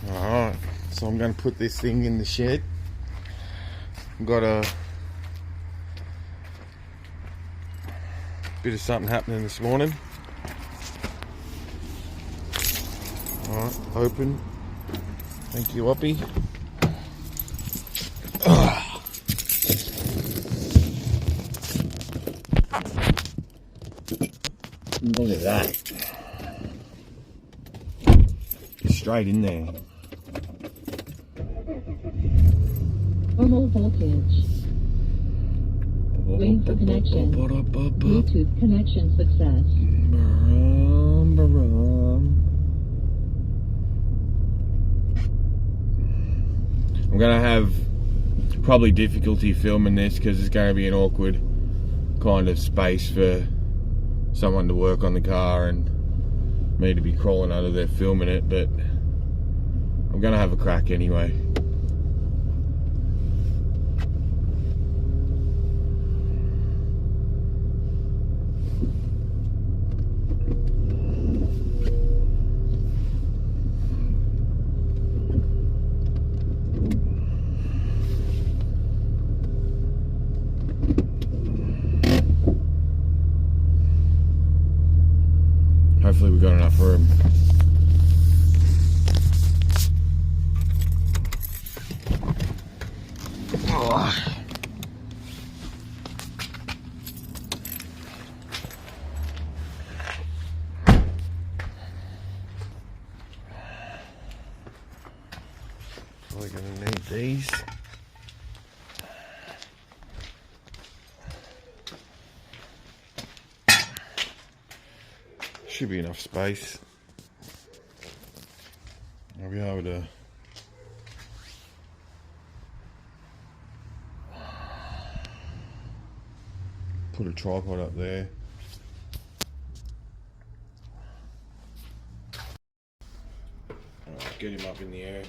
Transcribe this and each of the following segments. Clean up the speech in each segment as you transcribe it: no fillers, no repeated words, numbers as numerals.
Alright, so I'm going to put this thing in the shed. Got a bit of something happening this morning. Alright, open. Thank you, Oppi. Look at that. Straight in there. Normal voltage. Waiting for connection. Bluetooth connection success. I'm gonna have probably difficulty filming this because it's going to be an awkward kind of space for someone to work on the car and me to be crawling under there filming it, but I'm gonna have a crack anyway. Hopefully we got enough room. Probably gonna need these. Should be enough space. I'll be able to put a tripod up there. Get him up in the air.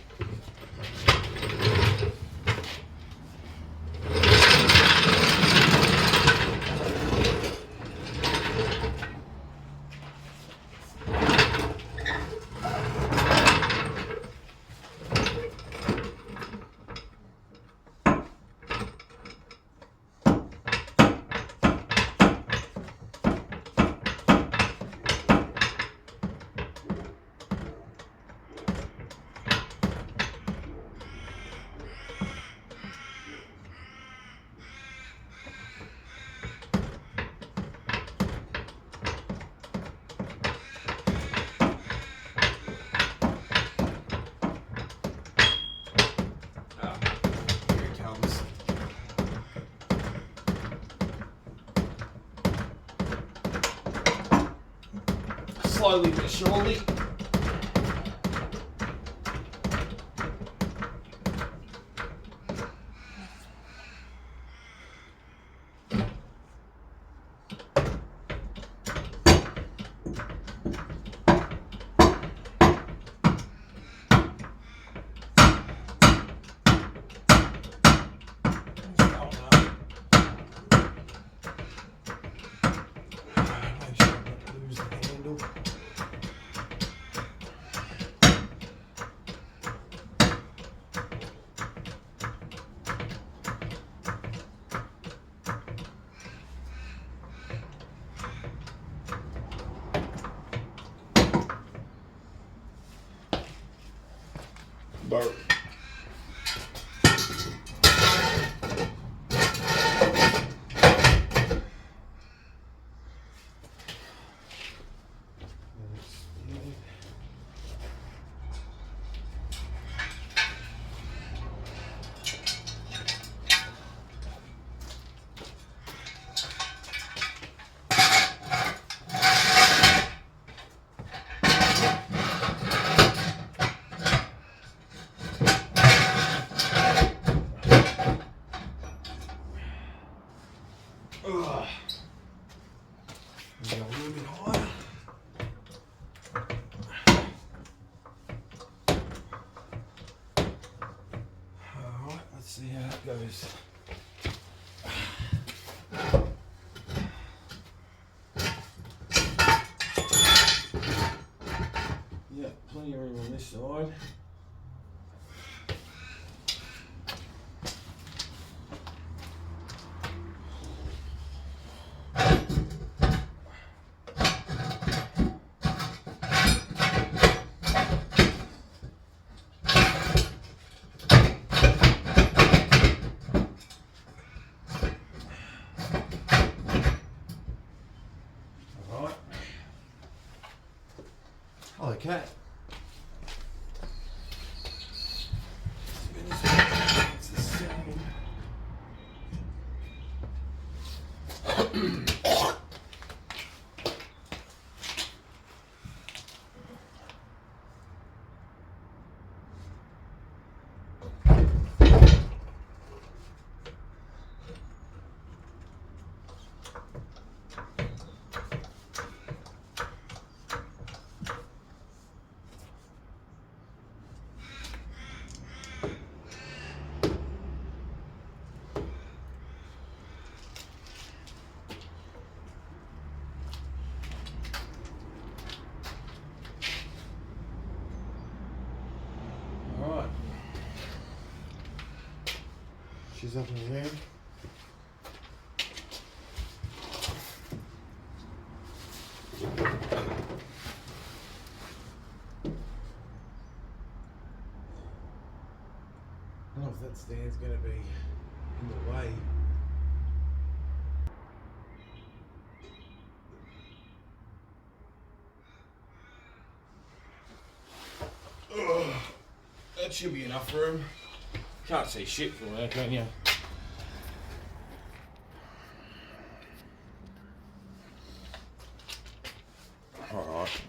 Slowly but surely. Burp. Go a little bit higher. Alright, let's see how it goes. Yeah, plenty of room on this side. She's up in there. I don't know if that stand's going to be in the way. Ugh, that should be enough room. Can't see shit from there, can you? Alright.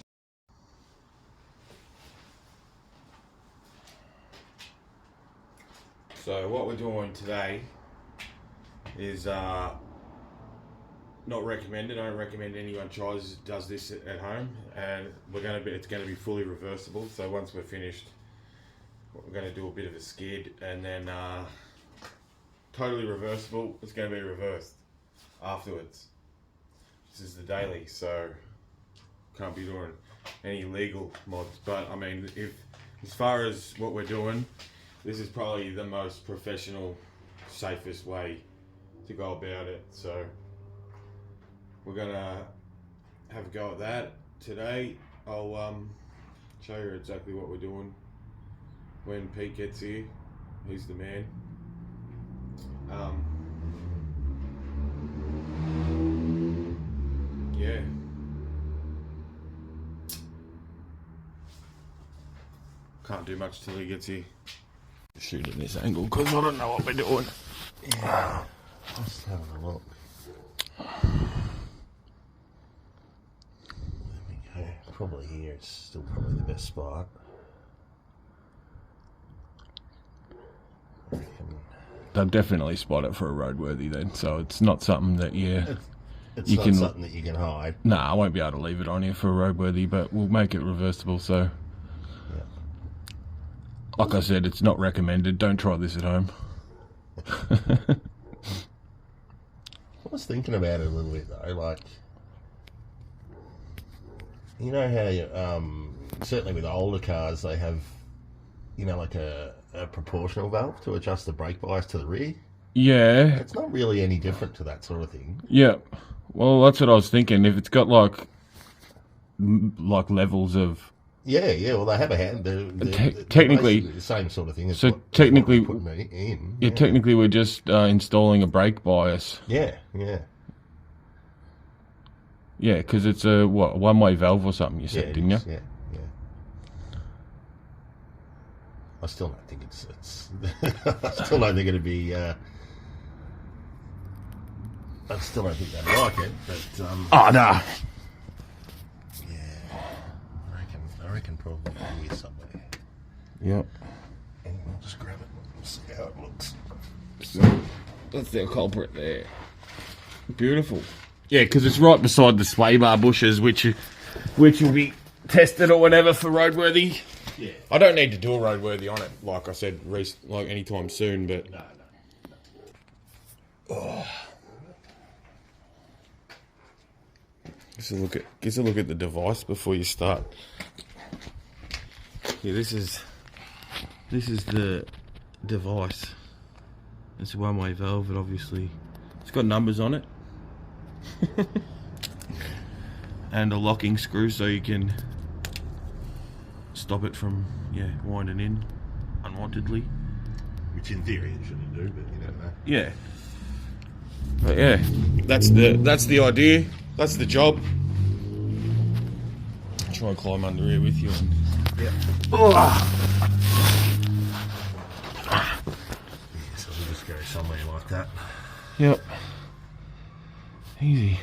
So what we're doing today is not recommended. I don't recommend anyone does this at home, and it's gonna be fully reversible. So once we're finished, we're gonna do a bit of a skid, and then totally reversible. It's gonna be reversed afterwards. This is the daily, so can't be doing any legal mods. But I mean, as far as what we're doing, this is probably the most professional, safest way to go about it. So we're gonna have a go at that today. I'll show you exactly what we're doing when Pete gets here. He's the man. Yeah. Can't do much till he gets here. Shoot in this angle because I don't know what we're doing. Yeah, just having a look. There we go. Probably here. It's still probably the best spot. I reckon. They'll definitely spot it for a roadworthy then, so it's not something that It's not something that you can hide. Nah, I won't be able to leave it on here for a roadworthy, but we'll make it reversible. So, Yeah. like I said, it's not recommended. Don't try this at home. I was thinking about it a little bit though, like, you know how you, certainly with older cars they have, you know, like a proportional valve to adjust the brake bias to the rear. Yeah. It's not really any different to that sort of thing. Yeah. Well, that's what I was thinking. If it's got like levels of. Yeah. Well, they have a hand. Technically, the same sort of thing. As so technically, putting it in. Yeah, technically, we're just installing a brake bias. Yeah. Yeah, because it's a one-way valve or something. You said, didn't you? Yeah. I still don't think it's I still don't think it'd be. I still don't think they'd like it, but. Oh no. Yeah, I reckon probably here somewhere. Yep. And we'll just grab it and see how it looks. So that's their culprit there. Beautiful. Yeah, because it's right beside the sway bar bushes, which will be tested or whatever for roadworthy. Yeah. I don't need to do a roadworthy on it, like I said, like anytime soon. But No. Oh. Just a look at the device before you start. Yeah, this is the device. It's a one-way valve, and obviously it's got numbers on it. And a locking screw so you can stop it from winding in unwantedly. Which in theory it shouldn't do, but you never know. Yeah. But yeah, that's the idea. That's the job. Try and climb under here with you. Yeah. Oh. Yeah, so we'll just go somewhere like that. Yep. Easy.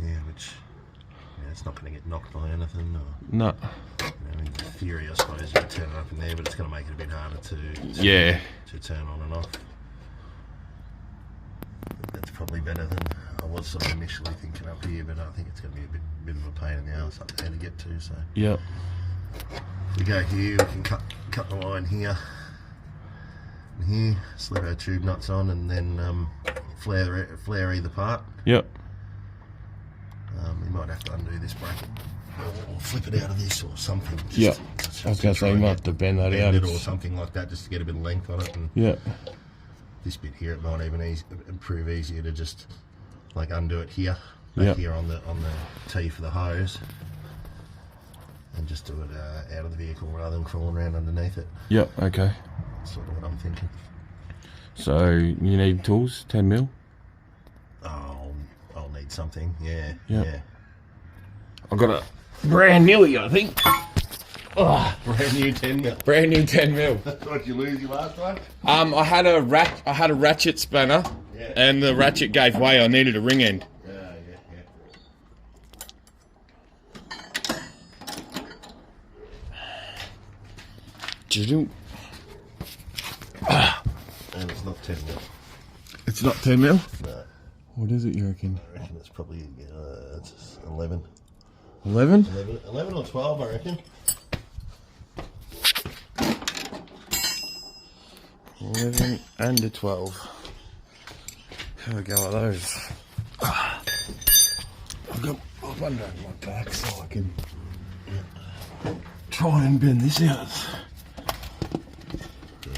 Yeah, which it's not going to get knocked by anything. Or, No. in theory, I suppose you can turn it up in there, but it's going to make it a bit harder to turn on and off. That's probably better than I was sort of initially thinking up here, but I think it's going to be a bit of a pain in the ass up there to get to. So Yep. if we go here, we can cut the line here and here, slip our tube nuts on, and then flare either part. Yep. We might have to undo this bracket or flip it out of this or something. Yep. I was going to say, you might have to bend that out. It or something like that just to get a bit of length on it. And Yep. this bit here, it might even prove easier to just like undo it here, Yep. here on the tee for the hose, and just do it out of the vehicle rather than crawling around underneath it. Yep, okay. That's sort of what I'm thinking. So, you need tools, 10 mil? I'll need something, yeah. Yep. Yeah. I've got a brand new, I think. Oh, Brand new 10 mil. brand new 10 mil. What, you lose your last one? I had a ratchet spanner, Yeah. and the ratchet gave way. I needed a ring end. Yeah. And it's not 10 mil. It's not 10 mil? No. What is it, you reckon? I reckon it's probably it's 11. 11? 11 or 12, I reckon. 11 and a 12. Have a go at those. I've got one under my back so I can try and bend this out.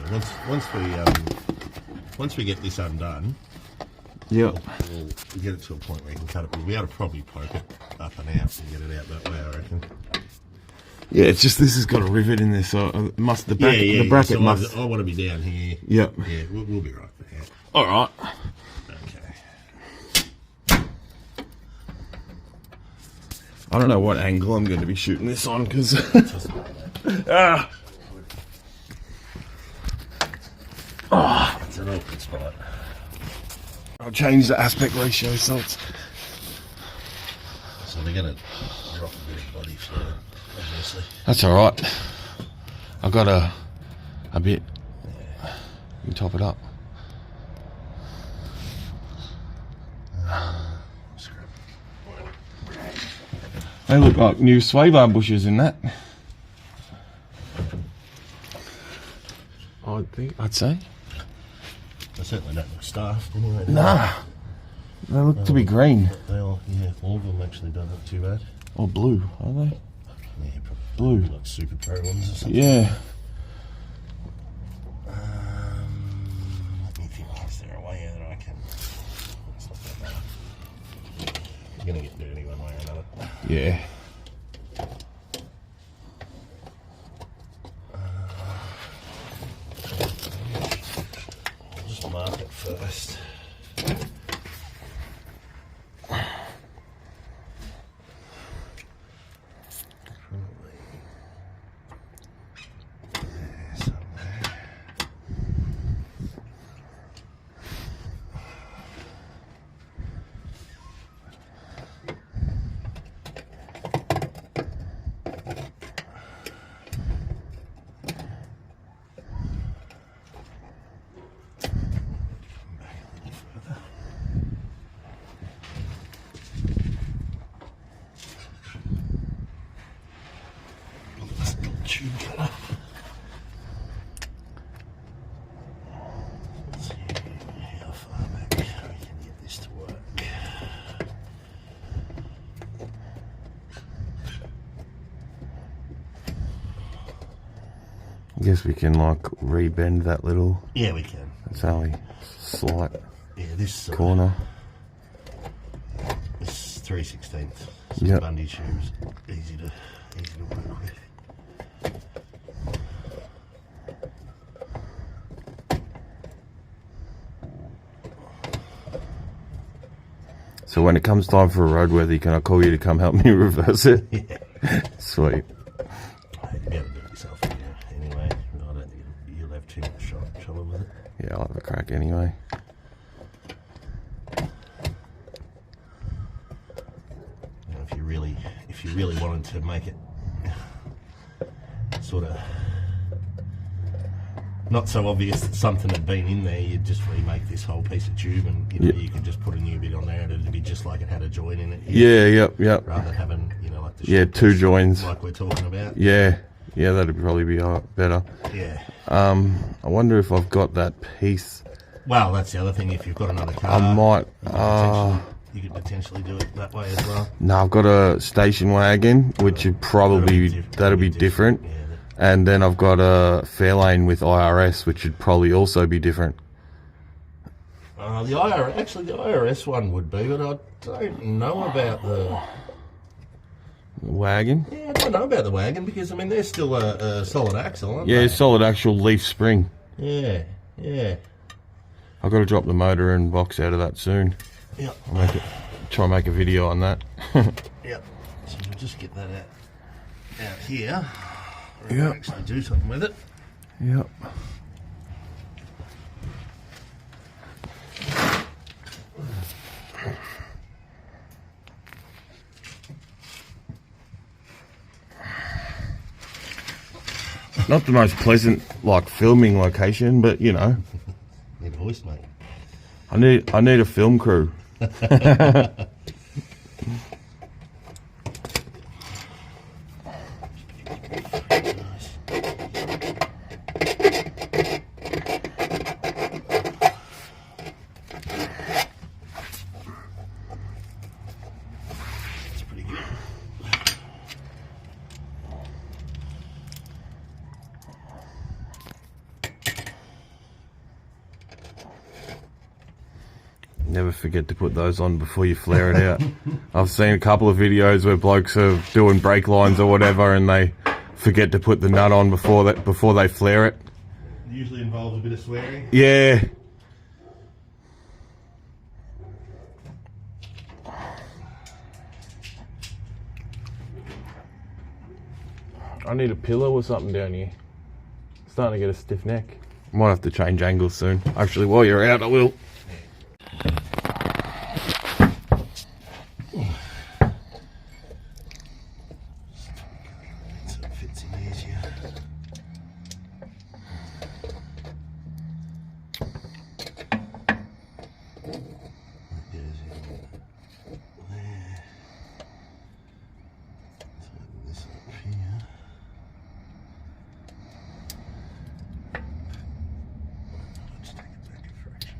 Yeah, once we get this undone, Yep. we'll get it to a point where you can cut it. We'll be able to probably poke it up and out and get it out that way, I reckon. Yeah, it's just this has got a rivet in there, so it must the bracket So must. I want to be down here. Yep. Yeah, we'll be right there. All right. Okay. I don't know what angle I'm going to be shooting this on because. It's an awkward spot. I'll change the aspect ratio so it's. So we're going to drop a bit of body fluid, obviously. That's all right. I've got a bit. You can top it up. They look like new sway bar bushes in that. I'd say. They certainly don't look staffed anyway. Nah. They look to be green. They all, yeah, all of them actually don't look too bad. Or blue, are they? Yeah, probably Blue. like Super Pro ones or something. Yeah. Let me think, is there a way that I can... It's not that bad. You're going to get dirty one way or another. Yeah. I'll just mark it first. Tube cutter. Let's see how far back we can get this to work. I guess we can like rebend that little. Yeah, we can. It's only slight Yeah, this corner. This 3/16. Yep. Bundy tubes, easy to work with. So when it comes time for a roadworthy, can I call you to come help me reverse it? Yeah. Sweet. You'll be able to do it yourself anyway. I don't think you'll have too much trouble with it. Yeah, I'll have a crack anyway. You know, if you really wanted to make it sort of not so obvious that something had been in there, you'd just remake this whole piece of tube, and you know, you could just put a new bit on there, and it'd be just like it had a joint in it. Yeah, yep. Rather than having, you know, like the Yeah, short two piece joins. like we're talking about. Yeah, that'd probably be better. Yeah. I wonder if I've got that piece. Well, that's the other thing. If you've got another car, I might. you could potentially do it that way as well. No, I've got a station wagon, which would probably that'll be different. Yeah, And then I've got a Fairlane with IRS, which would probably also be different. The IRS one would be, but I don't know about the wagon. Yeah, I don't know about the wagon because I mean they're still a solid axle, aren't Yeah, they? solid actual leaf spring. Yeah. I've got to drop the motor and box out of that soon. Yeah. Try and make a video on that. Yeah. So we'll just get that out here. Yeah. Actually do something with it. Yep. Not the most pleasant, like, filming location, but you know. Need a hoist, mate. I need a film crew. That's pretty good. Never forget to put those on before you flare it out. I've seen a couple of videos where blokes are doing brake lines or whatever and they forget to put the nut on before they flare it. Usually involves a bit of swearing. Yeah. I need a pillow or something down here. Starting to get a stiff neck. Might have to change angles soon. Actually, while you're out, I will. So it fits in easier. That goes in there. Tighten this up here. Let's take it back a fraction.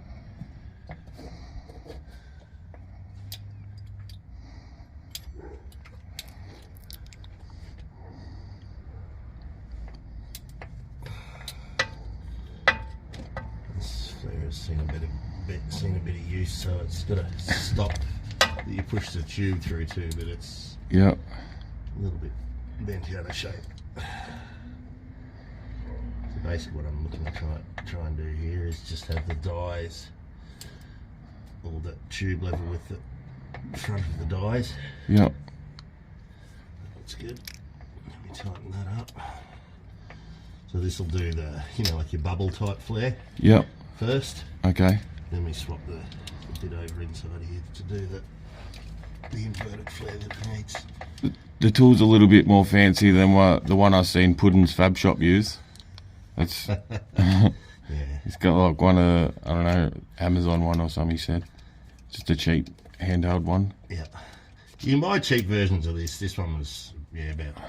This flare has seen a bit of use, so it's got a stop that you push the tube through to, but it's Yep. a little bit bent out of shape. So basically what I'm looking to try and do here is just have the dies all the tube level with the front of the dies. Yep. That's good. Let me tighten that up. So this will do the, like your bubble type flare Yep. first. Okay. Then we swap the bit over inside here to do the inverted flare that it needs. The tool's a little bit more fancy than the one I've seen Puddin's Fab Shop use. That's Yeah. It's got like one of, I don't know, Amazon one or something, he said. Just a cheap handheld one. Yeah. You can buy cheap versions of this. This one was, about, by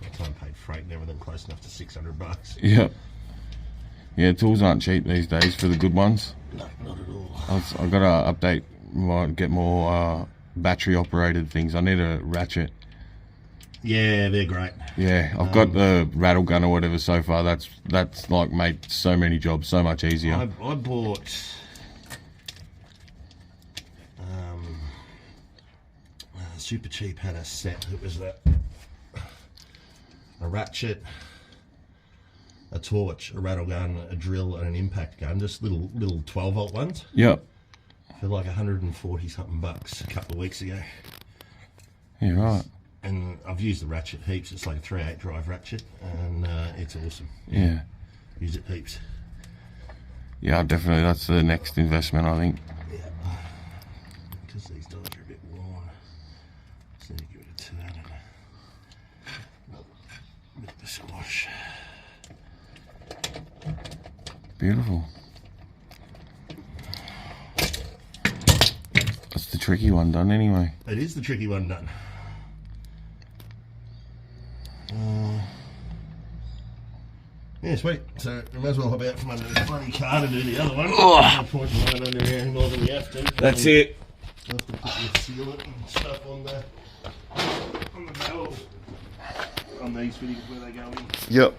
the time I paid freight and everything, close enough to $600. Yep. Yeah, tools aren't cheap these days for the good ones. No, not at all. I've got to update, get more battery operated things. I need a ratchet. Yeah, they're great. Yeah, I've got the rattle gun or whatever so far. That's like made so many jobs so much easier. I bought Super Cheap had a set. It was a ratchet, a torch, a rattle gun, a drill, and an impact gun. Just little 12-volt ones Yep. for like 140 something bucks a couple of weeks ago. Yeah, right. And I've used the ratchet heaps. It's like a 3/8 drive ratchet, and it's awesome. Yeah. Use it heaps. Yeah, definitely. That's the next investment, I think. Yeah. Because these dies are a bit worn. Just need to give it a turn and a bit of a squash. Beautiful. That's the tricky one done anyway. It is the tricky one done. Yeah, sweet. So we might as well hop out from under this bloody car to do the other one. No point in running under here any more than we have to. That's it. We'll have to put the sealant and stuff on the barrels on these fittings where they go in. Yep.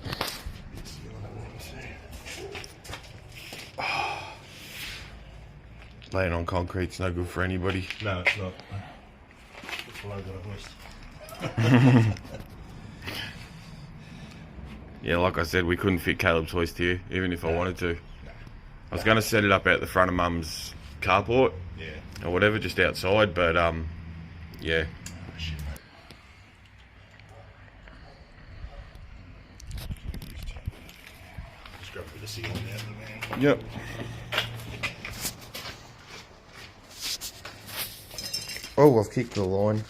Laying on concrete's no good for anybody. No, it's not. It's below the hoist. Yeah, like I said, we couldn't fit Caleb's hoist here, even if I wanted to. I was going to set it up out the front of Mum's carport, or whatever, just outside, but yeah. Just grab a bit of seal out of the van. Yep. Oh, I've kicked the line.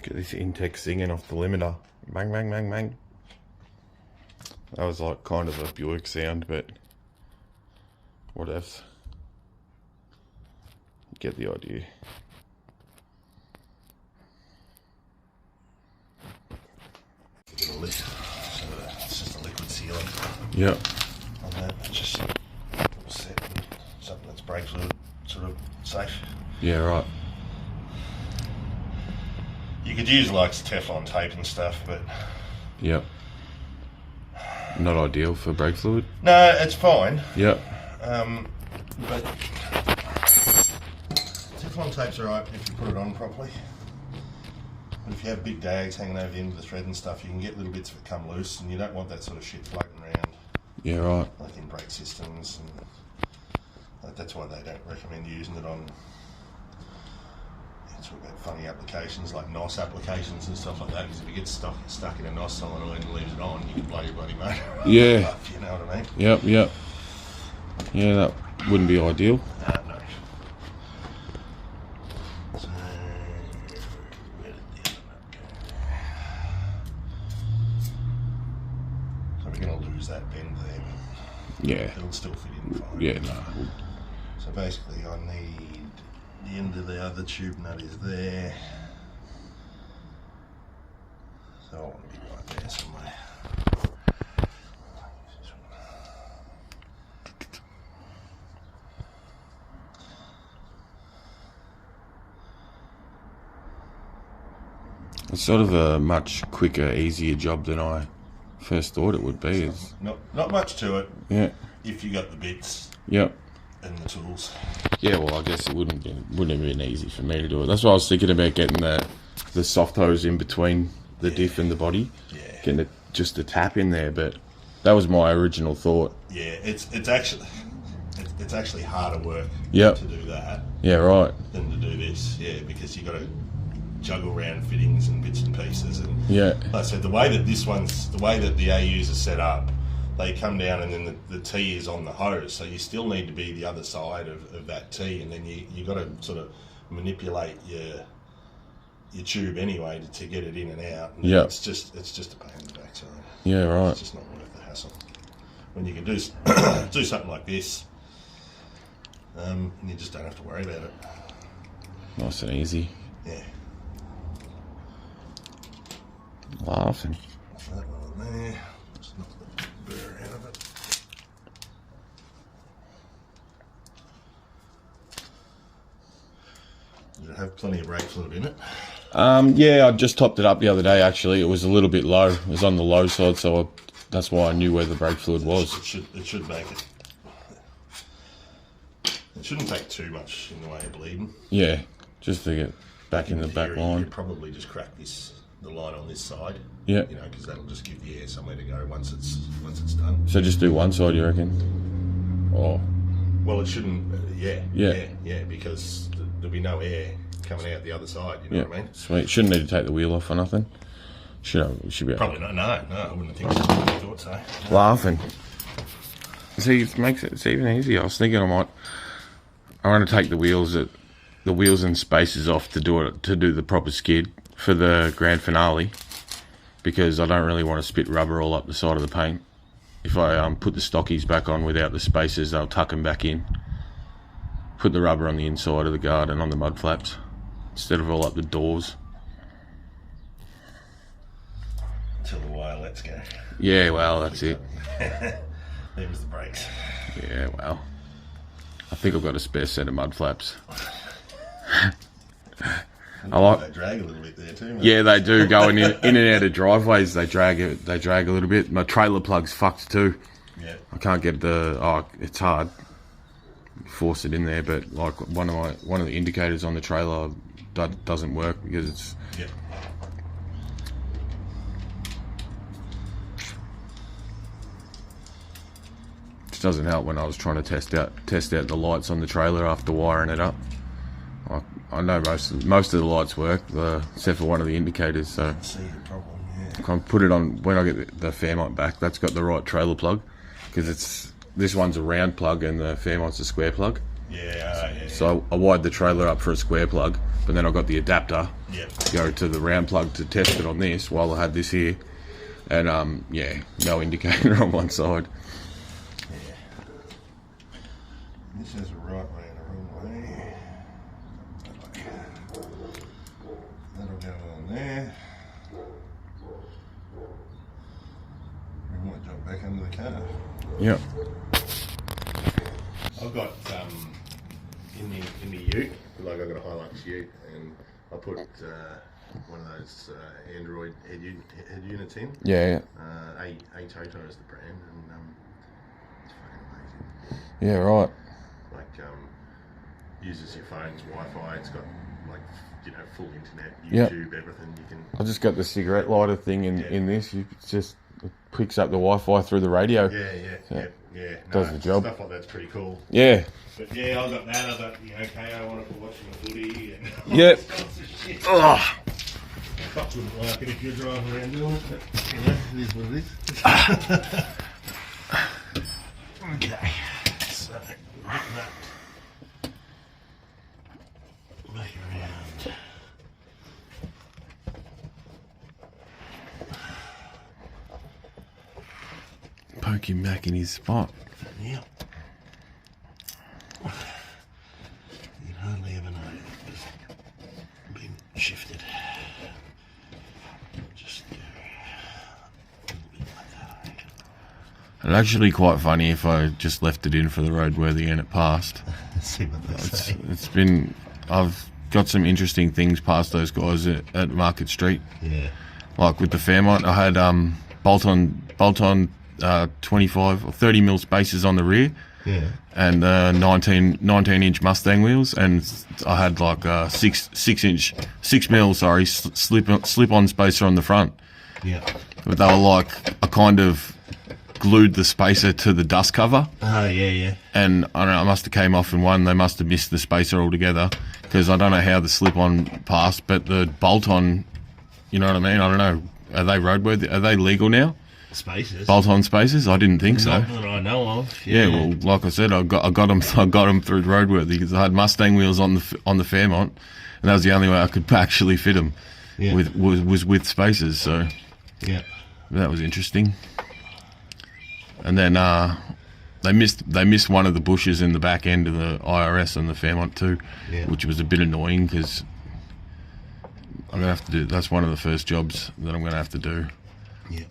Get this intake singing off the limiter. Bang, bang, bang, bang. That was like kind of a Buick sound, but what else? Get the idea. A bit of lift. So it's just a liquid sealant. Yep. On that, it's just set and something that's brake fluid sort of safe. Yeah, right. You could use like Teflon tape and stuff, but Yep. Not ideal for brake fluid. no, it's fine. Yep. But Teflon tape's alright if you put it on properly. But if you have big dags hanging over the end of the thread and stuff, you can get little bits of it come loose, and you don't want that sort of shit floating around. Yeah, right. Like in brake systems, and like that's why they don't recommend using it on. Talk about funny applications like NOS applications and stuff like that, because if you get stuck in a NOS solenoid and leaves it on, you can blow your bloody motor Yeah. up, you know what I mean? Yep, yep. Yeah, that wouldn't be ideal. No. So, where did the other nut go? So we're going to lose that bend there, but Yeah. it'll still fit in fine. Yeah, no. So basically I need the end of the other tube nut is there. So I want to be right there somewhere. It's sort of a much quicker, easier job than I first thought it would be. It's, Not much to it yeah. if you got the bits Yep. and the tools. Yeah, well, I guess it wouldn't have been easy for me to do it. That's why I was thinking about getting the soft hose in between the diff and the body. Yeah. Getting just a tap in there, but that was my original thought. Yeah, it's actually harder work Yep. to do that Yeah, right. than to do this. Yeah, because you got to juggle around fittings and bits and pieces. And Yeah. like I said, the way that the AUs are set up, they come down and then the T is on the hose, so you still need to be the other side of that T, and then you got to sort of manipulate your tube anyway to get it in and out. And Yeah. it's just a pain in the backside. Yeah, right. It's just not worth the hassle. When you can do do something like this, and you just don't have to worry about it. Nice and easy. Yeah. Laughing. That one there. Just knock the burr out of it. Did it have plenty of brake fluid in it? Yeah, I just topped it up the other day, actually. It was a little bit low. It was on the low side, so that's why I knew where the brake fluid was. It should make it. It shouldn't take too much in the way of bleeding. Yeah, just to get back in the back theory, You line. could probably just crack the line on this side. Yeah. You know, because that'll just give the air somewhere to go once it's done. So just do one side, you reckon? Oh, Well, it shouldn't. Yeah. Yeah. Because there'll be no air coming out the other side. You know yeah. what I mean? Sweet. Shouldn't need to take the wheel off or nothing. Should be able Probably not. No, I wouldn't think so. I thought so. laughing. See, it makes it even easier. I was thinking I want to take the wheels and spacers off to do the proper skid for the grand finale, because I don't really want to spit rubber all up the side of the paint. If I put the stockies back on without the spacers, they'll tuck them back in. Put the rubber on the inside of the guard and on the mud flaps. instead of all up the doors. Till the wire lets go. Yeah, well, that's it. There was the brakes. Yeah, well, I think I've got a spare set of mud flaps. They drag a little bit there too. Yeah, they do. Going in and out of driveways, they drag a little bit. My trailer plug's fucked too. Yeah. I can't get it's hard. Force it in there, but like one of the indicators on the trailer doesn't work because it's. Yeah. It doesn't help when I was trying to test out the lights on the trailer after wiring it up. I know most of the lights work, except for one of the indicators. So I see the problem. Yeah. I can put it on when I get the Fairmont back. That's got the right trailer plug because this one's a round plug and the Fairmont's a square plug. Yeah. So I wired the trailer up for a square plug, but then I got the adapter to go to the round plug to test it on this while I had this here, and no indicator on one side. This is a right way and a wrong way. That'll go on there. We might jump back under the car. Yep. I've got in the ute, like I've got a Hilux ute, and I put one of those Android head units in. Yeah. Toto is the brand, and it's fucking amazing. Yeah. Right. Like uses your phone's Wi-Fi. It's got like full internet, YouTube, everything. You can. I just got the cigarette lighter thing in this. It picks up the Wi-Fi through the radio. Yeah. Does the job. Stuff like that's pretty cool. Yeah. But yeah, I got that. I got KO on it for watching the footy and all Yep. sorts of shit. Oh. Fuck wouldn't like it if you're driving around doing it, but it is what it is. Okay, so get that back around. Poke him back in his spot. Yeah. You'd hardly ever know it's been shifted. Just go a little bit like that, I reckon. It'd actually be quite funny if I just left it in for the roadworthy and it passed. See what they say. It's been. I've got some interesting things past those guys at Market Street. Yeah. Like with the Fairmont, I had bolt-on 25 or 30 mil spaces on the rear. Yeah. And 19 inch Mustang wheels, and I had like 6 mil slip-on spacer on the front. Yeah. But they were like, I kind of glued the spacer to the dust cover. Oh, yeah. And I don't know, I must have came off in one. They must have missed the spacer altogether because I don't know how the slip-on passed, but the bolt-on, you know what I mean? I don't know. Are they roadworthy? Are they legal now? Spaces. Bolt-on spaces? I didn't think so. Not that I know of. Yeah, well, like I said, I got them through roadworthy because I had Mustang wheels on the Fairmont, and that was the only way I could actually fit them. Yeah. Was with spaces. So yeah, that was interesting. And then they missed one of the bushes in the back end of the IRS on the Fairmont too, which was a bit annoying because I'm gonna have to do. That's one of the first jobs that I'm gonna have to do. Yeah.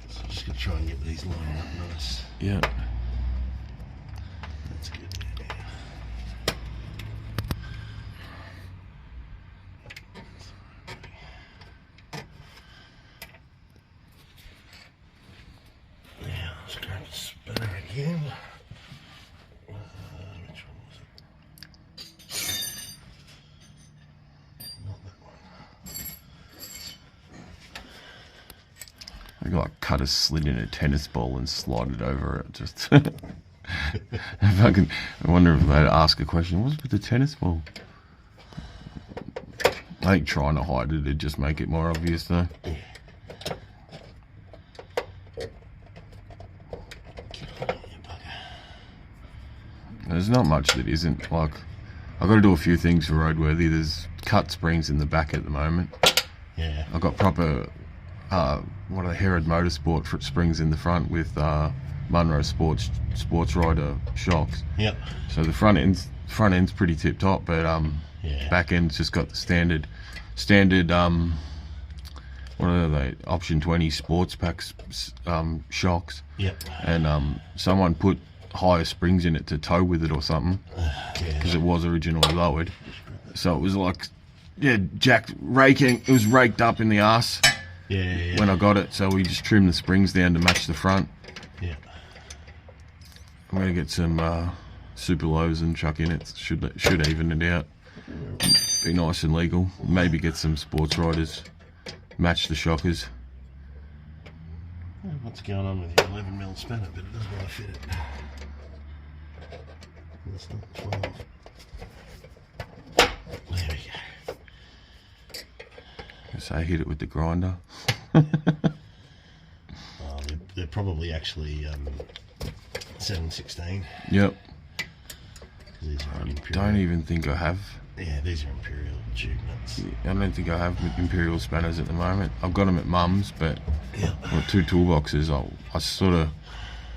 So I'm just gonna try and get these lined up nice. Yeah. That's good. Now let's grab the spinner again. Which one was it? Not that one. I like cut a slit in a tennis ball and slide it over it. Just I wonder if they'd ask a question. What's with the tennis ball? I think trying to hide it would just make it more obvious though. There's not much that isn't. Like, I've got to do a few things for roadworthy. There's cut springs in the back at the moment. Yeah. I've got proper what are the Herod Motorsport springs in the front with Munro Sports Rider shocks. Yep. So the front end's pretty tip top, but Yeah. Back end's just got the standard what are they? Option 20 sports packs shocks. Yep. And someone put higher springs in it to tow with it or something, because it was originally lowered. So it was like, it was raked up in the arse. Yeah. When I got it, so we just trimmed the springs down to match the front. Yeah. I'm gonna get some super lows and chuck in it. Should even it out. Be nice and legal. Maybe get some sports riders, match the shockers. What's going on with your 11mm spanner? But it doesn't want to fit it. It's not 12. There we go. So I hit it with the grinder. They're probably actually 7/16. Yep. These are I Imperial. don't even think I have. Yeah, these are Imperial tube nuts. I don't think I have Imperial spanners at the moment. I've got them at Mum's, but Yeah. I've got 2 toolboxes. I sort of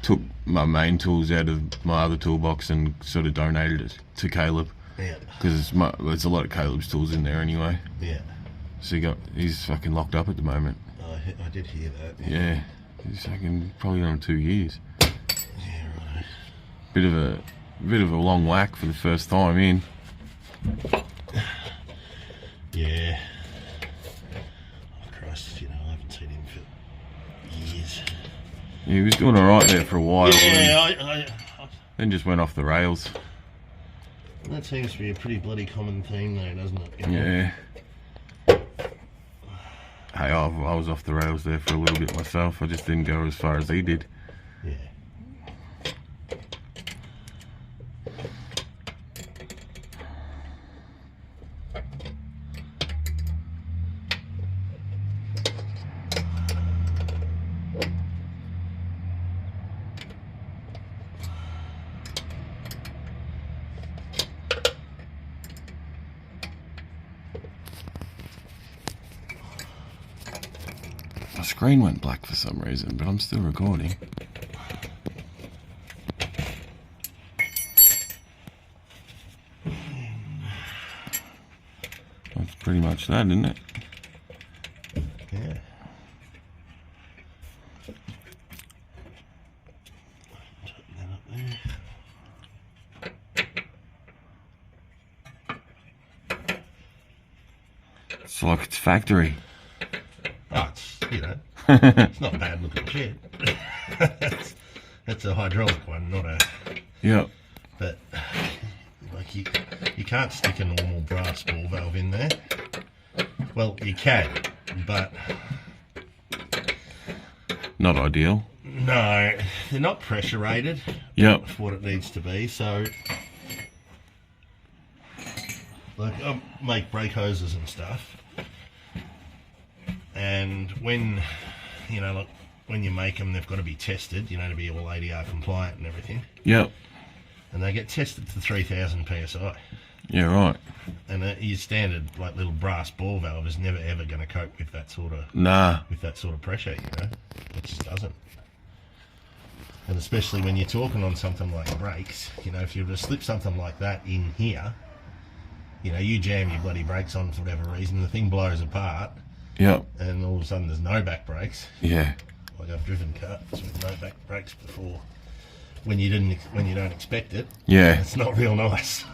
took my main tools out of my other toolbox and sort of donated it to Caleb, Yeah. because there's a lot of Caleb's tools in there anyway. Yeah. So he's fucking locked up at the moment. I did hear that. Yeah, he's fucking probably on 2 years. Yeah, right. Bit of a long whack for the first time in. Yeah. Oh, Christ, I haven't seen him for years. Yeah, he was doing all right there for a while. Yeah, Then just went off the rails. that seems to be a pretty bloody common theme though, doesn't it? Yeah. Hey, I was off the rails there for a little bit myself. I just didn't go as far as he did. Yeah. My screen went black for some reason, but I'm still recording. That's pretty much that, isn't it? Yeah. Tighten that up there. It's like it's factory. Oh, it's not bad looking shit. That's a hydraulic one, not a. Yep. But like you can't stick a normal brass ball valve in there. Well, you can, but Not ideal. no, they're not pressure rated. Yep. For what it needs to be. So, like, I make brake hoses and stuff, and when like when you make them, they've got to be tested, to be all ADR compliant and everything. Yep. And they get tested to 3,000 psi. Yeah, right. And your standard like little brass ball valve is never ever going to cope with that sort of pressure. It just doesn't. And especially when you're talking on something like brakes, if you were to slip something like that in here, you jam your bloody brakes on for whatever reason, the thing blows apart. Yep. And all of a sudden there's no back brakes. Yeah. Like I've driven cars with no back brakes before. When you don't expect it. Yeah. It's not real nice.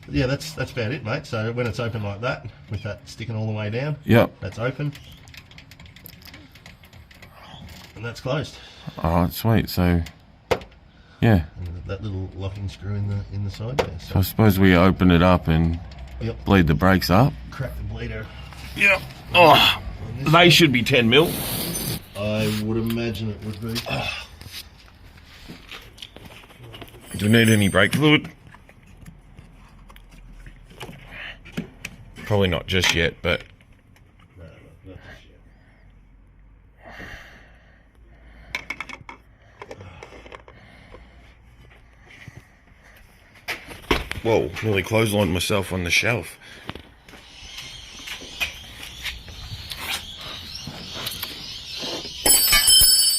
But yeah, that's about it, mate. So when it's open like that, with that sticking all the way down, Yep. that's open, and that's closed. All right, sweet. So, yeah. And that little locking screw in the side there. So So I suppose we open it up and yep, bleed the brakes up. crack the bleeder. Yep. Oh, they should be 10 mil. I would imagine it would be. Do you need any brake fluid? Probably not just yet, but No, not just yet. whoa, nearly clotheslined myself on the shelf.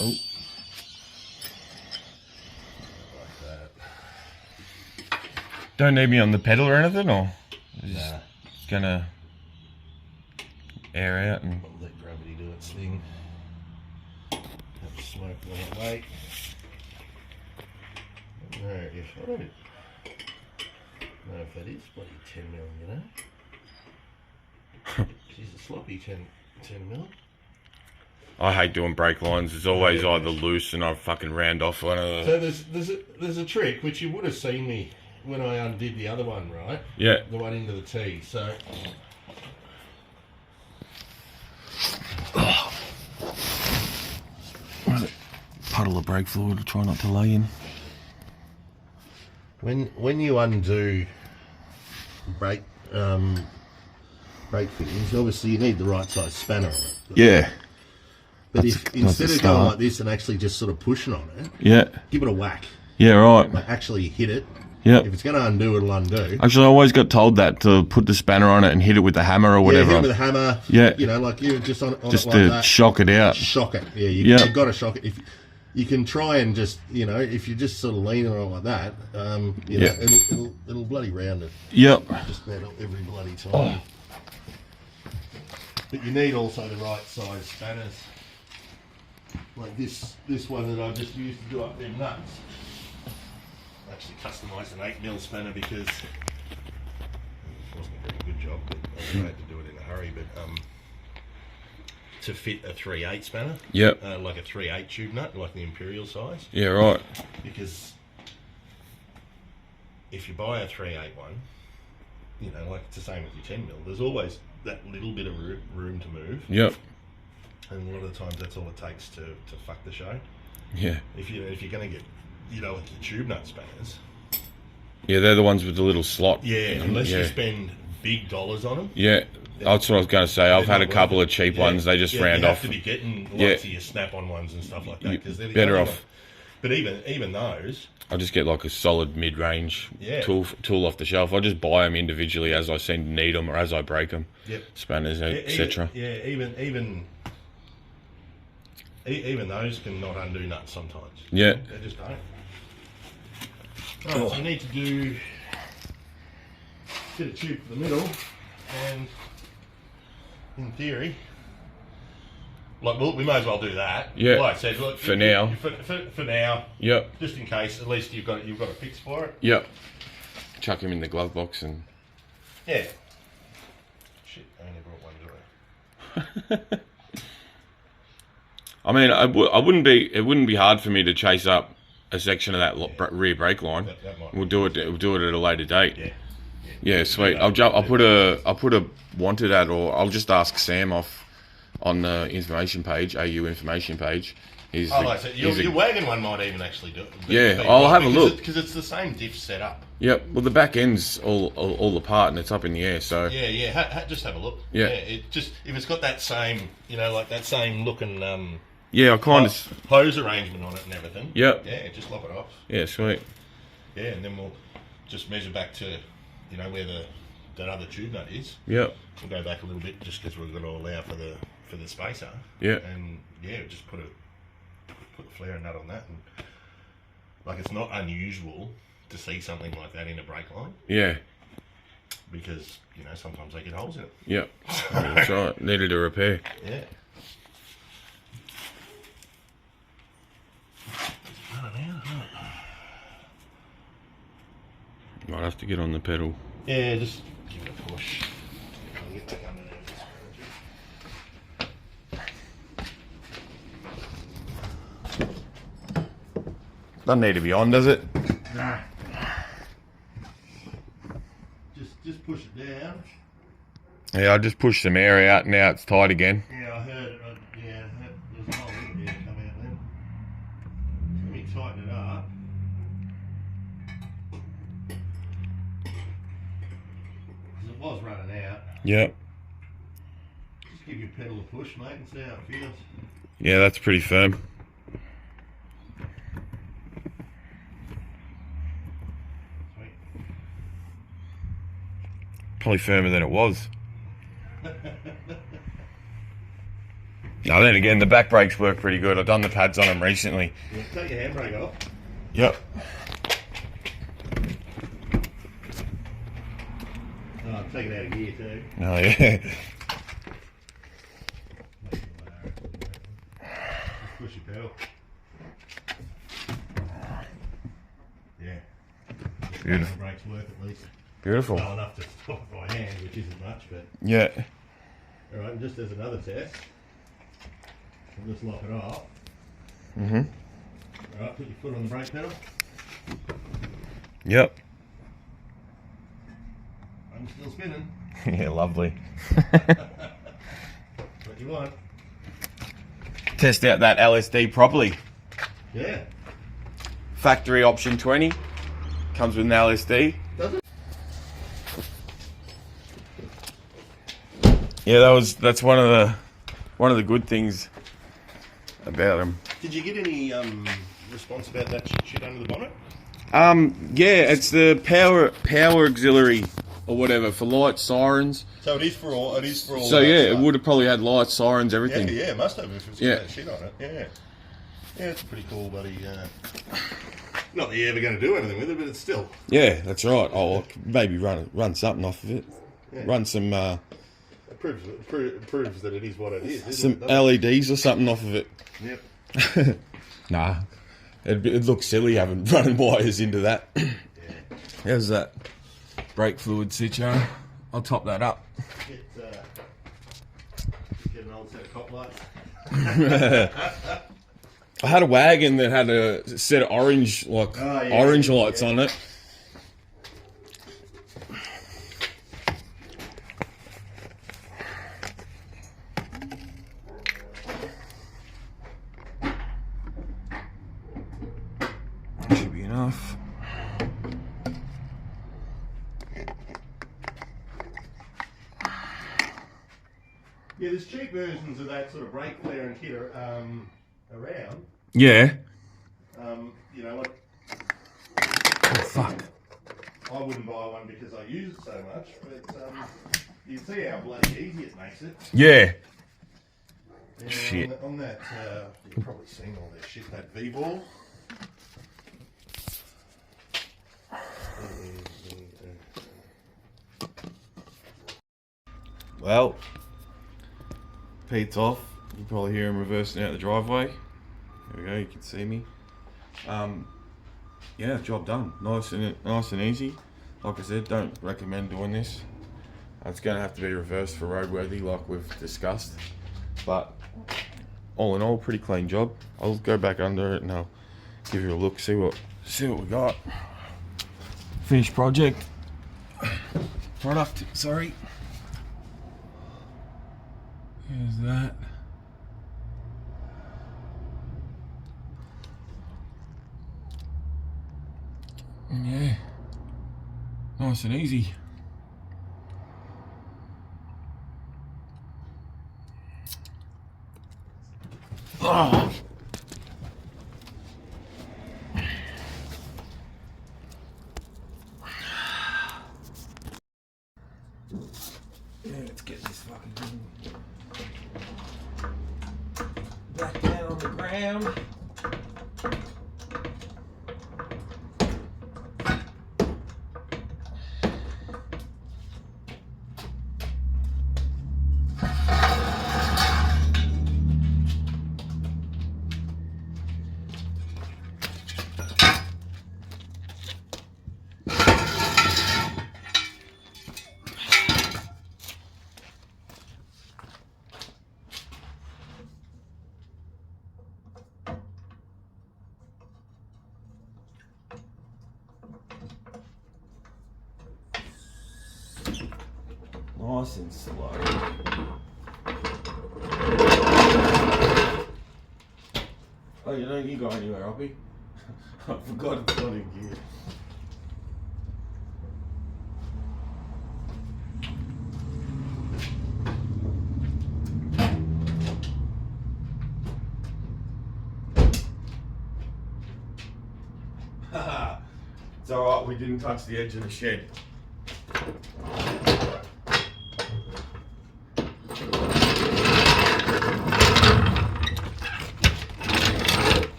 Oh. Don't need me on the pedal or anything, or gonna air out and let gravity do its thing. Have the smoke on that way. No, if I don't know if that is bloody 10mm, you know. She's a sloppy 10mm. I hate doing brake lines. It's always either loose and I fucking round off one of the... So there's a trick which you would have seen me when I undid the other one, right? Yeah. The one into the T. So Puddle of brake fluid to try not to lay in. when you undo brake fittings, obviously you need the right size spanner on it. Yeah. But That's instead a of start. going like this and actually just sort of pushing on it, Yeah. give it a whack. Yeah, right. Like actually hit it. Yeah. If it's going to undo, it'll undo. Actually, I always got told that to put the spanner on it and hit it with the hammer or whatever. Yeah, hit it with a hammer. Yeah. You know, like you're just on Just it like to that. shock it out. Shock it. Yeah, Yeah. you've got to shock it. If you can try and just, you know, if you just sort of lean on it like that, you know, Yeah. it'll bloody round it. Yep. Just about every bloody time. But you need also the right size spanners. Like this one that I just used to do up them nuts. I actually customised an 8mm spanner because it wasn't a very good job, but I had to do it in a hurry. But to fit a 3/8 spanner, Yep. like a 3/8 tube nut, like the imperial size, Yeah, right. because if you buy a 3/8 one, you know, like it's the same with your 10mm. There's always that little bit of room to move, Yep. and a lot of the times that's all it takes to fuck the show. Yeah. If you're going to get, you know, with the tube nut spanners, Yeah, they're the ones with the little slot. yeah, unless yeah. you spend big dollars on them. Yeah. That's what I was going to say. I've had a couple of cheap ones. They just round you off. have to be getting lots Yeah. of your snap-on ones and stuff like that, because they're the Better only off. one. But even those, I just get like a solid mid-range Yeah. tool off the shelf. I just buy them individually as I seem to need them or as I break them. Yep. Spanners, etc. Yeah, even those can not undo nuts sometimes. Yeah. They just don't. Right, so you need to do get a tube for the middle, and in theory, like we may as well do that. Yeah. Like I said, look, For now. For now, Yep. just in case, at least you've got a fix for it. Yep. Chuck him in the glove box and... Yeah. Shit, I only brought one dry. I mean, it wouldn't be hard for me to chase up a section of that rear brake line. That might We'll do it at a later date. Yeah. Yeah, sweet. I'll put a wanted ad, or I'll just ask Sam off on the information page, AU information page. He's So your wagon one might even actually do it. Yeah, I'll have a look. Because it's the same diff setup. Yep. Well, the back end's all apart and it's up in the air. So Yeah. Just have a look. Yeah. It just if it's got that same, you know, like that same looking yeah, I kind of hose arrangement on it and everything. Yep. Yeah, just lop it off. Yeah, sweet. Yeah, and then we'll just measure back to, you know, where that other tube nut is. Yep. We'll go back a little bit just because we've got to allow for the spacer. Yeah. And yeah, just put the flare nut on that, and like it's not unusual to see something like that in a brake line, Yeah. because you know sometimes they get holes in it. Yep. That's right. Needed a repair. Yeah. Might have to get on the pedal. Yeah, just give it a push. I'll get back under there. Doesn't need to be on, does it? Nah. Just push it down. Yeah, I just pushed some air out. Now it's tight again. Yeah, I heard it. Yeah, there's a hole in there come out then. Let me tighten it up. Because it was running out. Yep. Just give your pedal a push, mate, and see how it feels. Yeah, that's pretty firm. Sweet. Probably firmer than it was. Now then again, the back brakes work pretty good. I've done the pads on them recently. Yeah, take your handbrake off. Yep. I'll take it out of gear too. Oh yeah. Just push your pedal. Yeah. Beautiful. The brake's work at least. Beautiful. Well enough to stop it by hand, which isn't much, but. Yeah. Alright, and just as another test, we'll just lock it off. Mm-hmm. Alright, put your foot on the brake pedal. Yep. I'm still spinning. Yeah, lovely. What you want? Test out that LSD properly. Yeah. Factory option 20. Comes with an LSD. Does it? Yeah, that's one of the good things about them. Did you get any response about that shit under the bonnet? Yeah, it's the power auxiliary or whatever for lights, sirens. So it is for all. So yeah, it would have probably had lights, sirens, everything. Yeah, it must have if it's Yeah. got that shit on it. Yeah. Yeah, it's pretty cool, buddy. Not that you're ever going to do anything with it, but it's still. Yeah, that's right. Oh, maybe run something off of it. Yeah. Run some It proves that it is what it is. some Isn't it? LEDs or something off of it. Yep. Nah, it looks silly having running wires into that. Yeah. How's that brake fluid situation? I'll top that up. Get an old set of cop lights. I had a wagon that had a set of orange orange lights on it. Should be enough. Yeah, there's cheap versions of that sort of brake flare and kit around. Yeah. You know what? Oh, fuck. I wouldn't buy one because I use it so much, but you see how bloody easy it makes it. Yeah. Yeah, Shit. On that, you've probably seen all this shit, that V-ball. Well, Pete's off. You can probably hear him reversing out the driveway. There we go, you can see me. Yeah, job done. Nice and easy. Like I said, don't recommend doing this. It's going to have to be reversed for roadworthy, like we've discussed. But all in all, pretty clean job. I'll go back under it and I'll give you a look, see what we got. Finished project. Product, sorry. Here's that. Yeah, nice and easy. Oh. Yeah, let's get this fucking thing back down on the ground. Nice and slow. Oh, you don't you go anywhere, Oppi? I forgot it's not in gear. It's alright, we didn't touch the edge of the shed.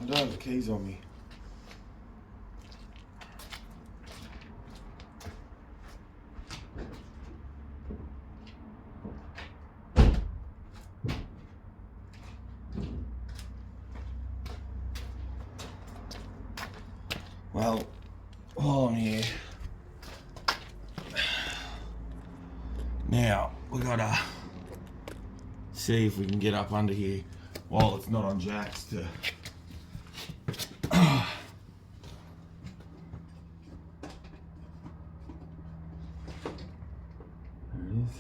don't have the keys on me. Well, while I'm here, now we gotta see if we can get up under here while it's not on jacks to. There it is.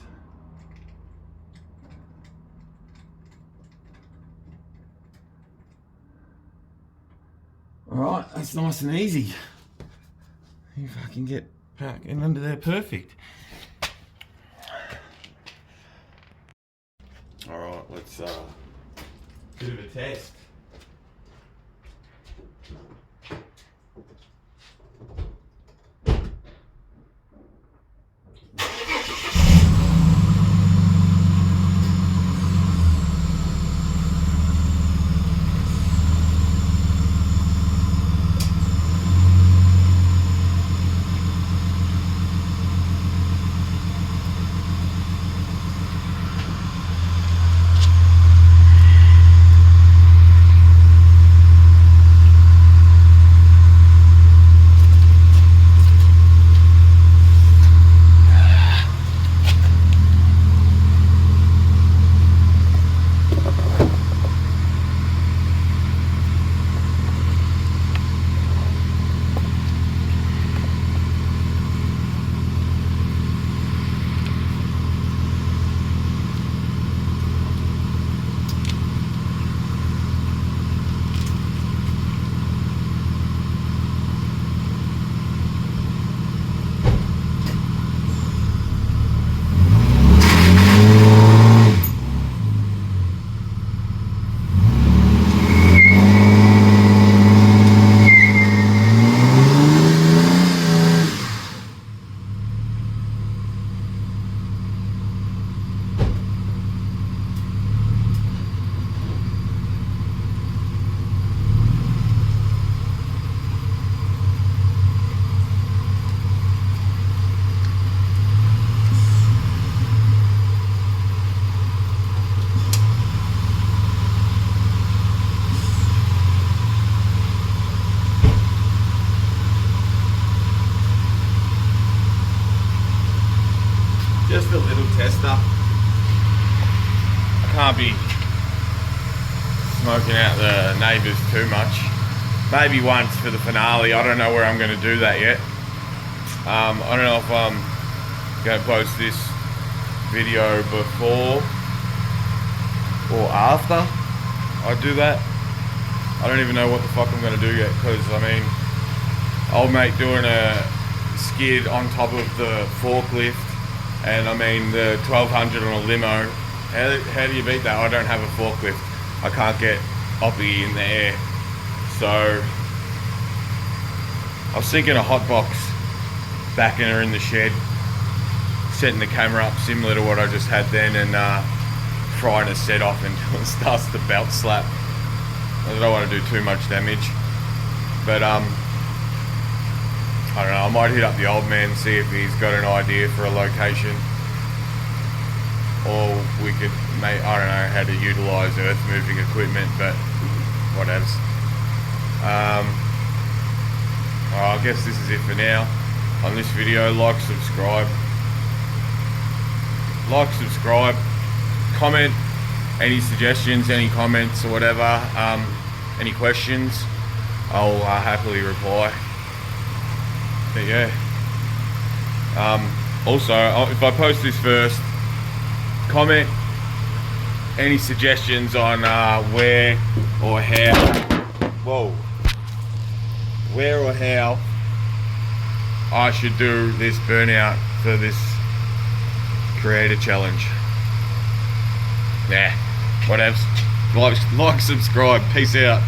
Alright, that's nice and easy. If I can get back in under there, perfect. Alright, let's bit of a test. Just a little tester. I can't be smoking out the neighbours too much. Maybe once for the finale. I don't know where I'm going to do that yet. I don't know if I'm going to post this video before or after I do that. I don't even know what the fuck I'm going to do yet, because I mean, old mate doing a skid on top of the forklift, and I mean the 1200 on a limo. How do you beat that? I don't have a forklift. I can't get Oppi in the air. So I was thinking a hot box back in her in the shed, setting the camera up similar to what I just had then, and frying a set off until it starts to belt slap. I don't want to do too much damage, but I don't know, I might hit up the old man, see if he's got an idea for a location, or we could make, I don't know how to utilise earth moving equipment, but whatevs. I guess this is it for now on this video. Like, subscribe, comment any suggestions, any comments or whatever, any questions, I'll happily reply. But yeah, also if I post this first, comment any suggestions on where or how I should do this burnout for this creator challenge. Yeah, whatevs. Like, subscribe, peace out.